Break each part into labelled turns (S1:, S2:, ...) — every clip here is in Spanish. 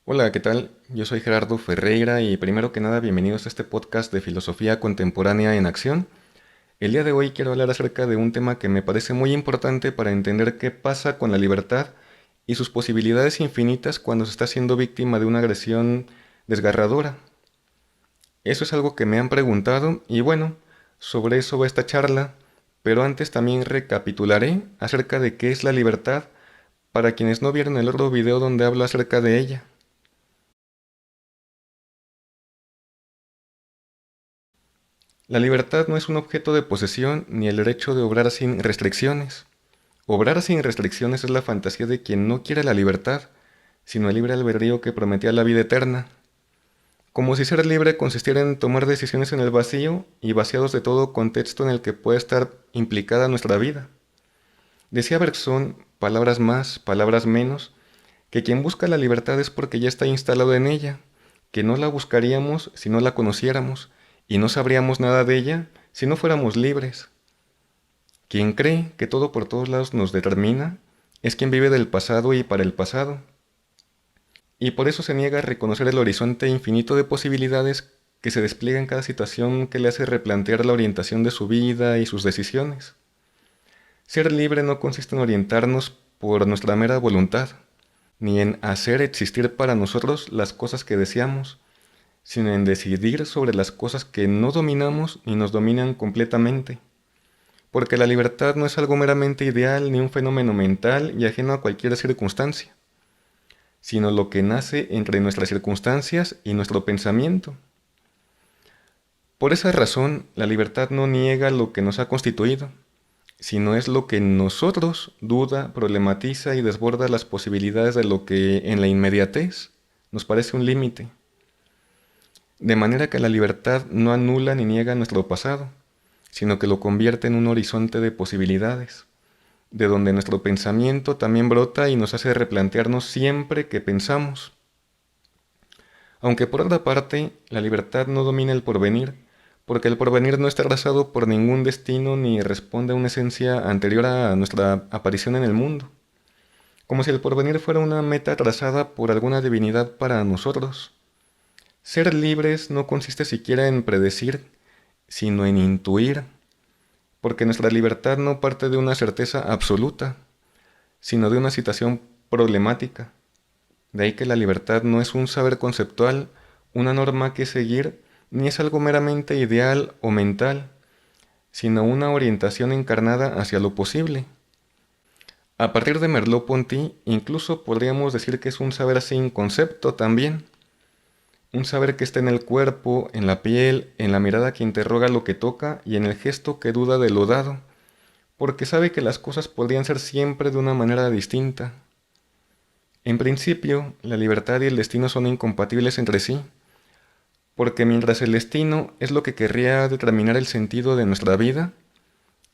S1: Hola, ¿qué tal? Yo soy Gerardo Ferreira y primero que nada bienvenidos a este podcast de filosofía contemporánea en acción. El día de hoy quiero hablar acerca de un tema que me parece muy importante para entender qué pasa con la libertad y sus posibilidades infinitas cuando se está siendo víctima de una agresión desgarradora. Eso es algo que me han preguntado y bueno, sobre eso va esta charla, pero antes también recapitularé acerca de qué es la libertad para quienes no vieron el otro video donde hablo acerca de ella. La libertad no es un objeto de posesión ni el derecho de obrar sin restricciones. Obrar sin restricciones es la fantasía de quien no quiere la libertad, sino el libre albedrío que prometía la vida eterna. Como si ser libre consistiera en tomar decisiones en el vacío y vaciados de todo contexto en el que puede estar implicada nuestra vida. Decía Bergson, palabras más, palabras menos, que quien busca la libertad es porque ya está instalado en ella, que no la buscaríamos si no la conociéramos, y no sabríamos nada de ella si no fuéramos libres. Quien cree que todo por todos lados nos determina es quien vive del pasado y para el pasado, y por eso se niega a reconocer el horizonte infinito de posibilidades que se despliega en cada situación que le hace replantear la orientación de su vida y sus decisiones. Ser libre no consiste en orientarnos por nuestra mera voluntad, ni en hacer existir para nosotros las cosas que deseamos, sino en decidir sobre las cosas que no dominamos y nos dominan completamente. Porque la libertad no es algo meramente ideal ni un fenómeno mental y ajeno a cualquier circunstancia, sino lo que nace entre nuestras circunstancias y nuestro pensamiento. Por esa razón, la libertad no niega lo que nos ha constituido, sino es lo que en nosotros duda, problematiza y desborda las posibilidades de lo que en la inmediatez nos parece un límite. De manera que la libertad no anula ni niega nuestro pasado, sino que lo convierte en un horizonte de posibilidades, de donde nuestro pensamiento también brota y nos hace replantearnos siempre que pensamos. Aunque por otra parte, la libertad no domina el porvenir, porque el porvenir no está trazado por ningún destino ni responde a una esencia anterior a nuestra aparición en el mundo, como si el porvenir fuera una meta trazada por alguna divinidad para nosotros. Ser libres no consiste siquiera en predecir, sino en intuir, porque nuestra libertad no parte de una certeza absoluta, sino de una situación problemática. De ahí que la libertad no es un saber conceptual, una norma que seguir, ni es algo meramente ideal o mental, sino una orientación encarnada hacia lo posible. A partir de Merleau-Ponty, incluso podríamos decir que es un saber sin concepto también, un saber que está en el cuerpo, en la piel, en la mirada que interroga lo que toca y en el gesto que duda de lo dado, porque sabe que las cosas podrían ser siempre de una manera distinta. En principio, la libertad y el destino son incompatibles entre sí, porque mientras el destino es lo que querría determinar el sentido de nuestra vida,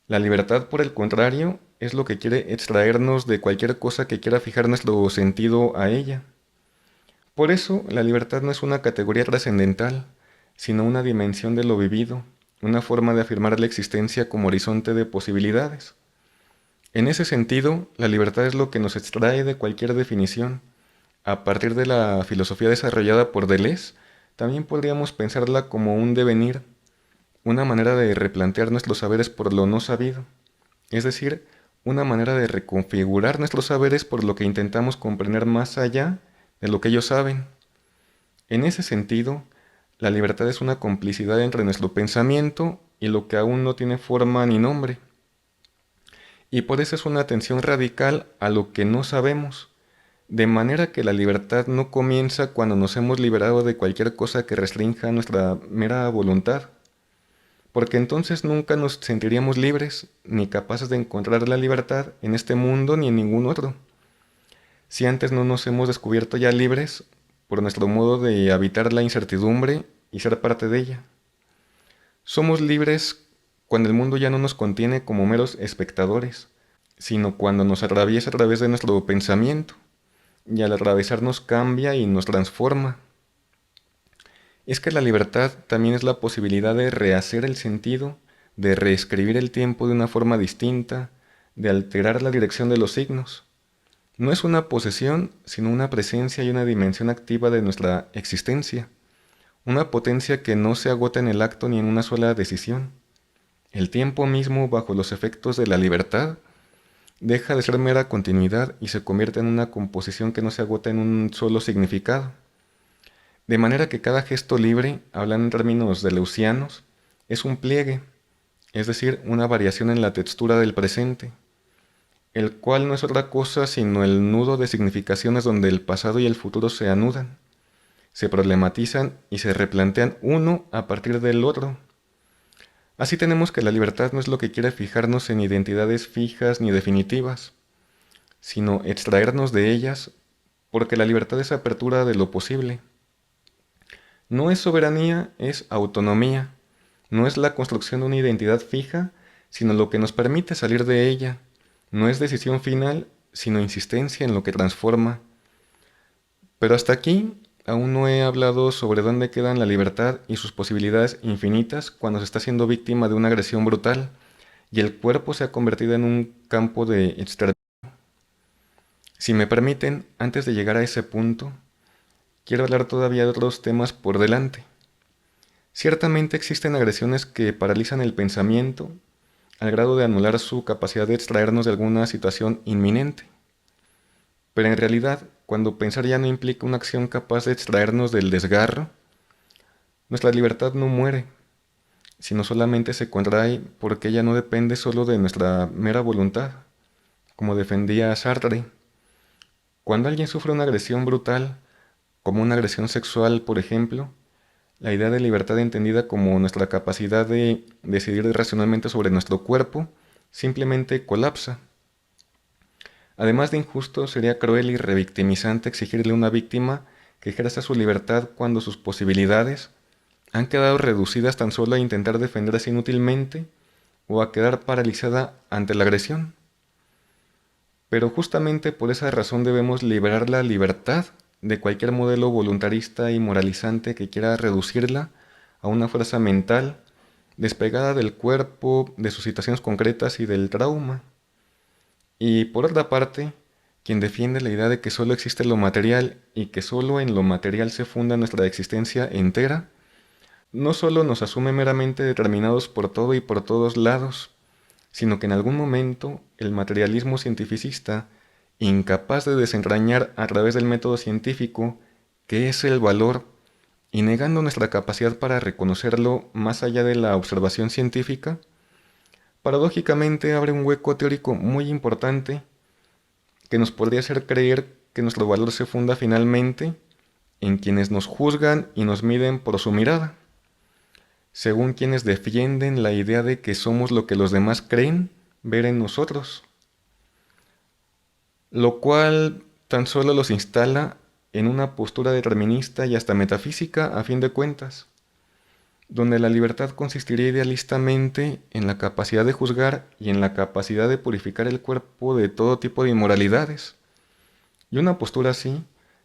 S1: la libertad, por el contrario, es lo que quiere extraernos de cualquier cosa que quiera fijar nuestro sentido a ella. Por eso, la libertad no es una categoría trascendental, sino una dimensión de lo vivido, una forma de afirmar la existencia como horizonte de posibilidades. En ese sentido, la libertad es lo que nos extrae de cualquier definición. A partir de la filosofía desarrollada por Deleuze, también podríamos pensarla como un devenir, una manera de replantear nuestros saberes por lo no sabido, es decir, una manera de reconfigurar nuestros saberes por lo que intentamos comprender más allá de lo que ellos saben. En ese sentido, la libertad es una complicidad entre nuestro pensamiento y lo que aún no tiene forma ni nombre, y por eso es una atención radical a lo que no sabemos, de manera que la libertad no comienza cuando nos hemos liberado de cualquier cosa que restrinja nuestra mera voluntad, porque entonces nunca nos sentiríamos libres ni capaces de encontrar la libertad en este mundo ni en ningún otro. Si antes no nos hemos descubierto ya libres por nuestro modo de habitar la incertidumbre y ser parte de ella. Somos libres cuando el mundo ya no nos contiene como meros espectadores, sino cuando nos atraviesa a través de nuestro pensamiento, y al atravesarnos cambia y nos transforma. Es que la libertad también es la posibilidad de rehacer el sentido, de reescribir el tiempo de una forma distinta, de alterar la dirección de los signos. No es una posesión, sino una presencia y una dimensión activa de nuestra existencia, una potencia que no se agota en el acto ni en una sola decisión. El tiempo mismo, bajo los efectos de la libertad, deja de ser mera continuidad y se convierte en una composición que no se agota en un solo significado. De manera que cada gesto libre, hablando en términos deleuzianos, es un pliegue, es decir, una variación en la textura del presente, el cual no es otra cosa sino el nudo de significaciones donde el pasado y el futuro se anudan, se problematizan y se replantean uno a partir del otro. Así tenemos que la libertad no es lo que quiere fijarnos en identidades fijas ni definitivas, sino extraernos de ellas, porque la libertad es apertura de lo posible. No es soberanía, es autonomía. No es la construcción de una identidad fija, sino lo que nos permite salir de ella. No es decisión final, sino insistencia en lo que transforma. Pero hasta aquí aún no he hablado sobre dónde quedan la libertad y sus posibilidades infinitas cuando se está siendo víctima de una agresión brutal y el cuerpo se ha convertido en un campo de exterminio. Si me permiten, antes de llegar a ese punto, quiero hablar todavía de otros temas por delante. Ciertamente existen agresiones que paralizan el pensamiento al grado de anular su capacidad de extraernos de alguna situación inminente. Pero en realidad, cuando pensar ya no implica una acción capaz de extraernos del desgarro, nuestra libertad no muere, sino solamente se contrae porque ella no depende solo de nuestra mera voluntad, como defendía Sartre. Cuando alguien sufre una agresión brutal, como una agresión sexual, por ejemplo, la idea de libertad entendida como nuestra capacidad de decidir racionalmente sobre nuestro cuerpo simplemente colapsa. Además de injusto, sería cruel y revictimizante exigirle a una víctima que ejerza su libertad cuando sus posibilidades han quedado reducidas tan solo a intentar defenderse inútilmente o a quedar paralizada ante la agresión. Pero justamente por esa razón debemos liberar la libertad de cualquier modelo voluntarista y moralizante que quiera reducirla a una fuerza mental despegada del cuerpo, de sus situaciones concretas y del trauma. Y por otra parte, quien defiende la idea de que solo existe lo material y que solo en lo material se funda nuestra existencia entera, no solo nos asume meramente determinados por todo y por todos lados, sino que en algún momento el materialismo cientificista, incapaz de desentrañar a través del método científico qué es el valor y negando nuestra capacidad para reconocerlo más allá de la observación científica, paradójicamente abre un hueco teórico muy importante que nos podría hacer creer que nuestro valor se funda finalmente en quienes nos juzgan y nos miden por su mirada, según quienes defienden la idea de que somos lo que los demás creen ver en nosotros, lo cual tan solo los instala en una postura determinista y hasta metafísica a fin de cuentas, donde la libertad consistiría idealistamente en la capacidad de juzgar y en la capacidad de purificar el cuerpo de todo tipo de inmoralidades. Y una postura así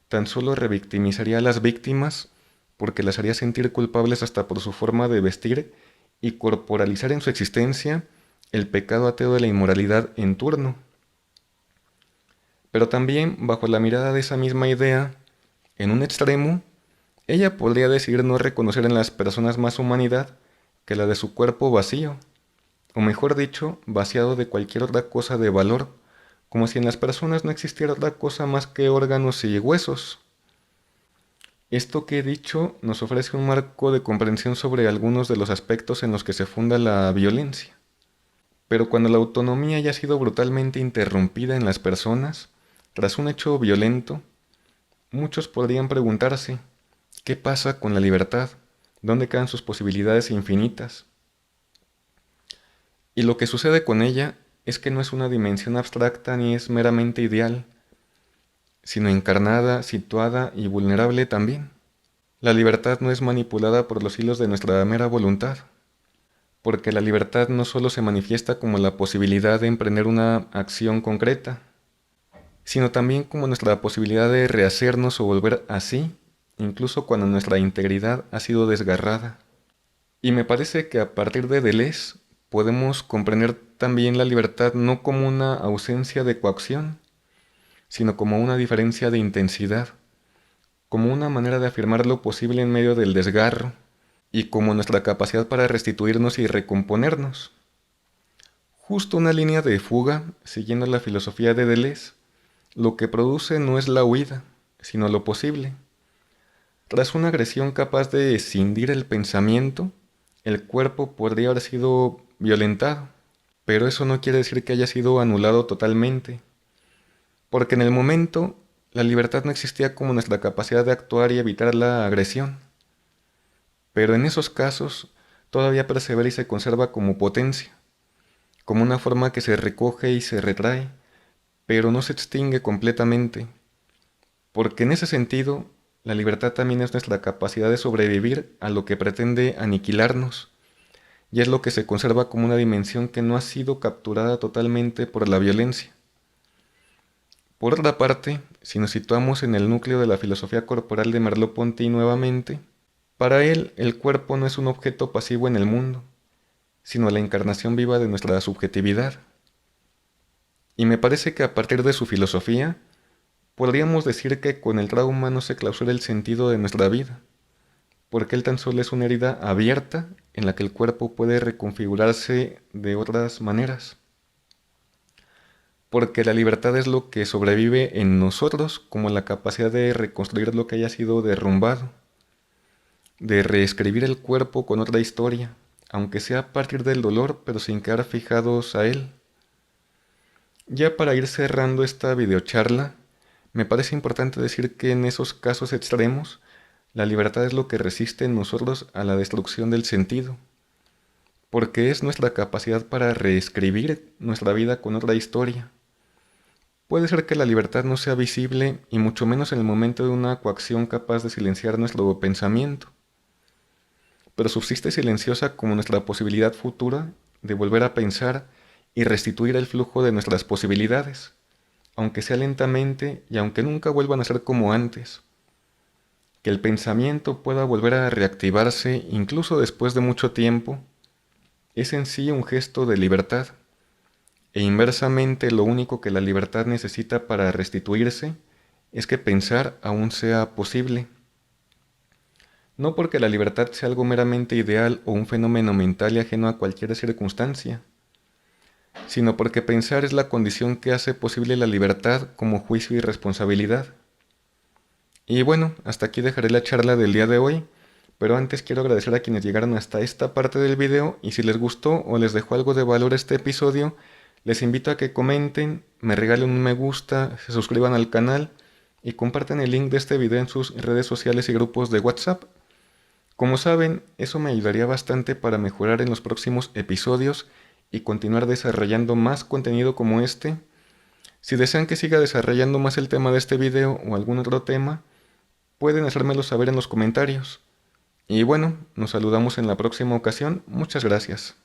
S1: tan solo revictimizaría a las víctimas porque las haría sentir culpables hasta por su forma de vestir y corporalizar en su existencia el pecado ateo de la inmoralidad en turno. Pero también, bajo la mirada de esa misma idea, en un extremo, ella podría decidir no reconocer en las personas más humanidad que la de su cuerpo vacío, o mejor dicho, vaciado de cualquier otra cosa de valor, como si en las personas no existiera otra cosa más que órganos y huesos. Esto que he dicho nos ofrece un marco de comprensión sobre algunos de los aspectos en los que se funda la violencia. Pero cuando la autonomía haya sido brutalmente interrumpida en las personas, tras un hecho violento, muchos podrían preguntarse, ¿qué pasa con la libertad? ¿Dónde quedan sus posibilidades infinitas? Y lo que sucede con ella es que no es una dimensión abstracta ni es meramente ideal, sino encarnada, situada y vulnerable también. La libertad no es manipulada por los hilos de nuestra mera voluntad, porque la libertad no solo se manifiesta como la posibilidad de emprender una acción concreta, sino también como nuestra posibilidad de rehacernos o volver así, incluso cuando nuestra integridad ha sido desgarrada. Y me parece que a partir de Deleuze podemos comprender también la libertad no como una ausencia de coacción, sino como una diferencia de intensidad, como una manera de afirmar lo posible en medio del desgarro, y como nuestra capacidad para restituirnos y recomponernos. Justo una línea de fuga, siguiendo la filosofía de Deleuze, lo que produce no es la huida, sino lo posible. Tras una agresión capaz de escindir el pensamiento, el cuerpo podría haber sido violentado, pero eso no quiere decir que haya sido anulado totalmente, porque en el momento la libertad no existía como nuestra capacidad de actuar y evitar la agresión. Pero en esos casos todavía persevera y se conserva como potencia, como una forma que se recoge y se retrae, pero no se extingue completamente, porque en ese sentido la libertad también es nuestra capacidad de sobrevivir a lo que pretende aniquilarnos, y es lo que se conserva como una dimensión que no ha sido capturada totalmente por la violencia. Por otra parte, si nos situamos en el núcleo de la filosofía corporal de Merleau-Ponty nuevamente, para él el cuerpo no es un objeto pasivo en el mundo, sino la encarnación viva de nuestra subjetividad. Y me parece que a partir de su filosofía, podríamos decir que con el trauma no se clausura el sentido de nuestra vida, porque él tan solo es una herida abierta en la que el cuerpo puede reconfigurarse de otras maneras. Porque la libertad es lo que sobrevive en nosotros como la capacidad de reconstruir lo que haya sido derrumbado, de reescribir el cuerpo con otra historia, aunque sea a partir del dolor, pero sin quedar fijados a él. Ya para ir cerrando esta videocharla, me parece importante decir que en esos casos extremos, la libertad es lo que resiste en nosotros a la destrucción del sentido, porque es nuestra capacidad para reescribir nuestra vida con otra historia. Puede ser que la libertad no sea visible y mucho menos en el momento de una coacción capaz de silenciar nuestro pensamiento, pero subsiste silenciosa como nuestra posibilidad futura de volver a pensar y restituir el flujo de nuestras posibilidades, aunque sea lentamente y aunque nunca vuelvan a ser como antes. Que el pensamiento pueda volver a reactivarse incluso después de mucho tiempo, es en sí un gesto de libertad, e inversamente lo único que la libertad necesita para restituirse es que pensar aún sea posible. No porque la libertad sea algo meramente ideal o un fenómeno mental y ajeno a cualquier circunstancia, sino porque pensar es la condición que hace posible la libertad como juicio y responsabilidad. Y bueno, hasta aquí dejaré la charla del día de hoy, pero antes quiero agradecer a quienes llegaron hasta esta parte del video y si les gustó o les dejó algo de valor este episodio, les invito a que comenten, me regalen un me gusta, se suscriban al canal y compartan el link de este video en sus redes sociales y grupos de WhatsApp. Como saben, eso me ayudaría bastante para mejorar en los próximos episodios y continuar desarrollando más contenido como este. Si desean que siga desarrollando más el tema de este video o algún otro tema, pueden hacérmelo saber en los comentarios. Y bueno, nos saludamos en la próxima ocasión. Muchas gracias.